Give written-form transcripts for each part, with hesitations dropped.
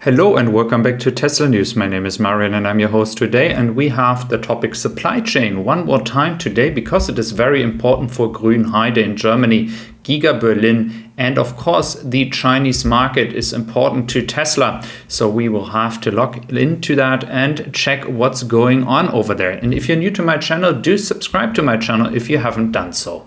Hello and welcome back to Tesla News. My name is Marian and I'm your host today, and we have the topic supply chain one more time today because it is very important for Grünheide in Germany, Giga Berlin, and of course the Chinese market is important to Tesla. So we will have to log into that and check what's going on over there. And if you're new to my channel, do subscribe to my channel if you haven't done so.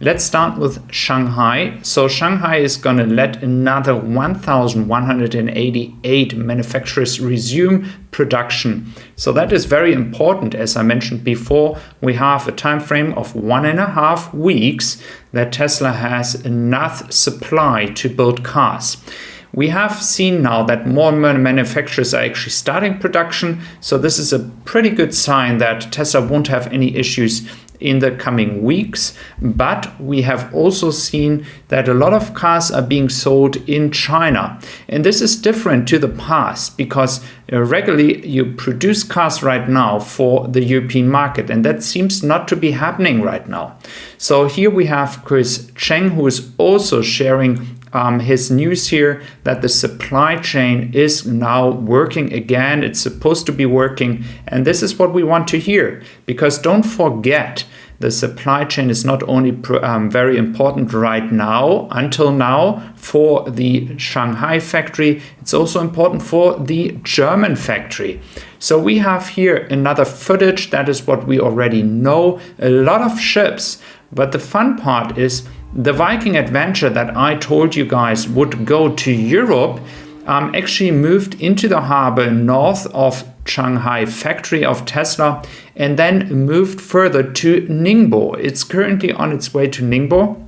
Let's start with Shanghai. So Shanghai is going to let another 1,188 manufacturers resume production. So that is very important. As I mentioned before, we have a time frame of 1.5 weeks that Tesla has enough supply to build cars. We have seen now that more and more manufacturers are actually starting production. So this is a pretty good sign that Tesla won't have any issues in the coming weeks. But we have also seen that a lot of cars are being sold in China. And this is different to the past because regularly you produce cars right now for the European market, and that seems not to be happening right now. So here we have Chris Cheng, who is also sharing his news here that the supply chain is now working again. It's supposed to be working, and this is what we want to hear, because don't forget, the supply chain is not only very important right now, until now, for the Shanghai factory, it's also important for the German factory. So we have here another footage. That is what we already know. A lot of ships, but the fun part is the Viking Adventure that I told you guys would go to Europe actually moved into the harbor north of Shanghai factory of Tesla and then moved further to Ningbo. It's currently on its way to Ningbo.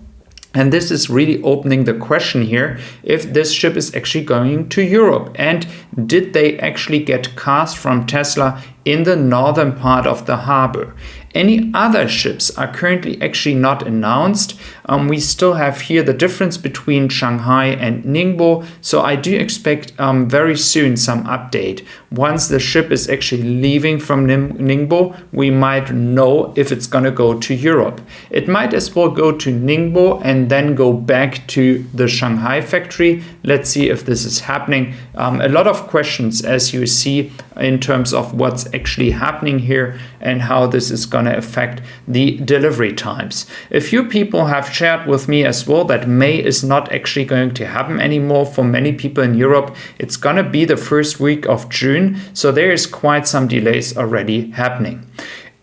And this is really opening the question here if this ship is actually going to Europe. And did they actually get cars from Tesla in the northern part of the harbor? Any other ships are currently actually not announced. We still have here the difference between Shanghai and Ningbo. So I do expect very soon some update. Once the ship is actually leaving from Ningbo, we might know if it's going to go to Europe. It might as well go to Ningbo and then go back to the Shanghai factory. Let's see if this is happening. A lot of questions, as you see, in terms of what's actually happening here and how this is going to affect the delivery times. A few people have shared with me as well that May is not actually going to happen anymore for many people in Europe. It's going to be the first week of June, so there is quite some delays already happening.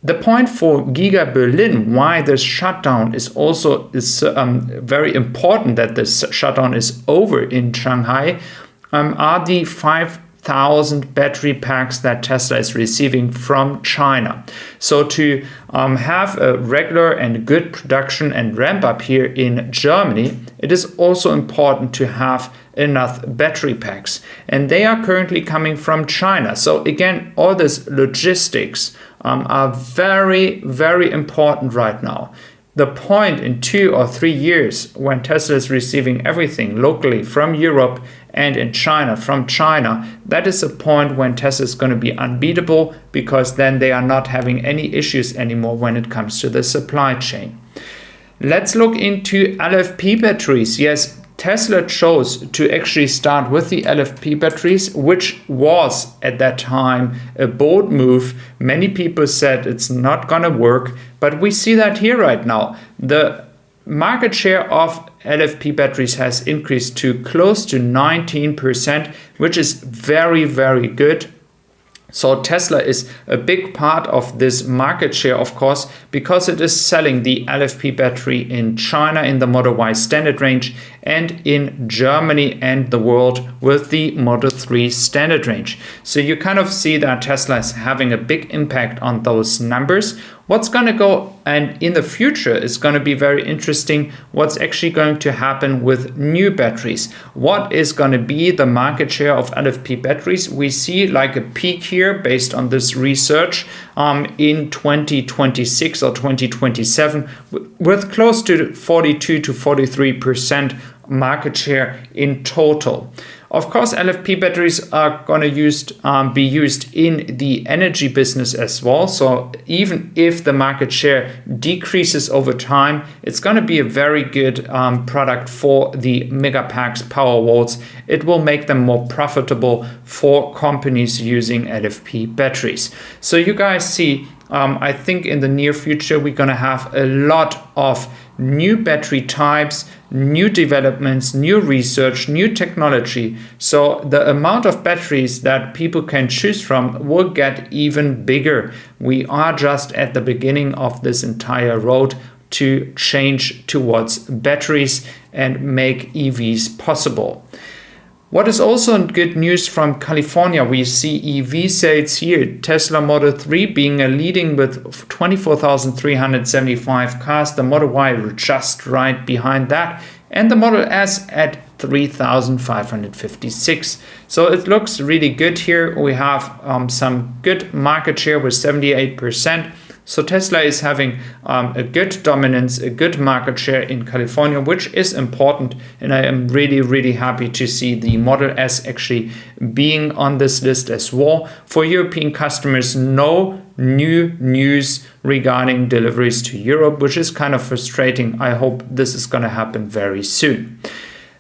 The point for Giga Berlin, why this shutdown is also very important, that this shutdown is over in Shanghai, are the 5,000 battery packs that Tesla is receiving from China. So to have a regular and good production and ramp up here in Germany, it is also important to have enough battery packs. And they are currently coming from China. So again, all this logistics are very, very important right now. The point in 2 or 3 years when Tesla is receiving everything locally from Europe and in China from China, that is a point when Tesla is going to be unbeatable, because then they are not having any issues anymore when it comes to the supply chain. Let's look into LFP batteries. Yes, Tesla chose to actually start with the LFP batteries, which was at that time a bold move. Many people said it's not going to work, but we see that here right now. The market share of LFP batteries has increased to close to 19%, which is very, very good. So Tesla is a big part of this market share, of course, because it is selling the LFP battery in China in the Model Y standard range and in Germany and the world with the Model 3 standard range. So you kind of see that Tesla is having a big impact on those numbers. What's going to go and in the future is going to be very interesting. What's actually going to happen with new batteries? What is going to be the market share of LFP batteries? We see like a peak here based on this research in 2026 or 2027 with close to 42 to 43% market share in total. Of course, LFP batteries are going to be used in the energy business as well. So even if the market share decreases over time, it's going to be a very good product for the Megapacks Powerwalls. It will make them more profitable for companies using LFP batteries. So you guys see, I think in the near future, we're going to have a lot of new battery types, new developments, new research, new technology. So the amount of batteries that people can choose from will get even bigger. We are just at the beginning of this entire road to change towards batteries and make EVs possible. What is also good news from California, we see EV sales here. Tesla Model 3 being a leading with 24,375 cars, the Model Y just right behind that, and the Model S at 3,556. So it looks really good here. We have some good market share with 78%. So Tesla is having a good dominance, a good market share in California, which is important. And I am really, really happy to see the Model S actually being on this list as well. For European customers, no new news regarding deliveries to Europe, which is kind of frustrating. I hope this is going to happen very soon.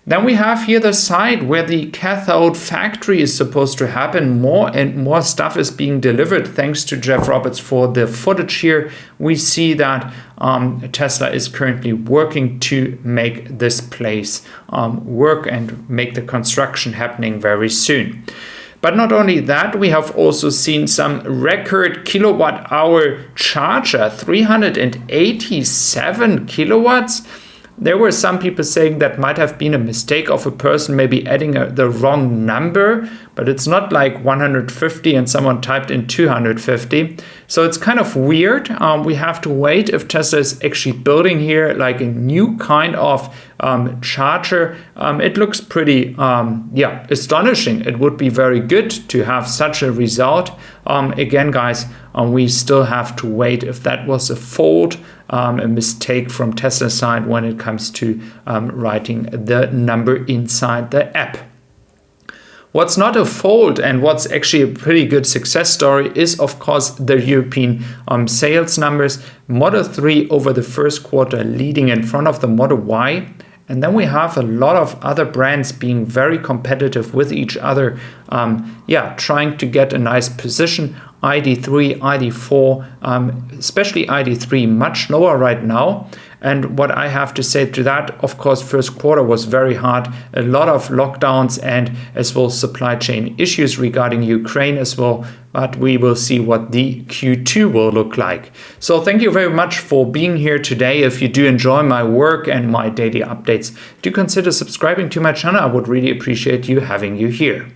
Then we have here the site where the cathode factory is supposed to happen. More and more stuff is being delivered thanks to Jeff Roberts for the footage here. We see that Tesla is currently working to make this place work and make the construction happening very soon. But not only that, we have also seen some record kilowatt hour charger, 387 kilowatts. There were some people saying that might have been a mistake of a person maybe adding the wrong number, but it's not like 150 and someone typed in 250. So it's kind of weird. We have to wait if Tesla is actually building here like a new kind of charger. It looks pretty astonishing. It would be very good to have such a result. Again, guys, we still have to wait if that was a fault, a mistake from Tesla's side when it comes to writing the number inside the app. What's not a fault and what's actually a pretty good success story is, of course, the European sales numbers. Model 3 over the first quarter leading in front of the Model Y. And then we have a lot of other brands being very competitive with each other, trying to get a nice position. ID3, ID4, especially ID3, much lower right now. And what I have to say to that, of course, first quarter was very hard. A lot of lockdowns and as well supply chain issues regarding Ukraine as well. But we will see what the Q2 will look like. So thank you very much for being here today. If you do enjoy my work and my daily updates, do consider subscribing to my channel. I would really appreciate you having you here.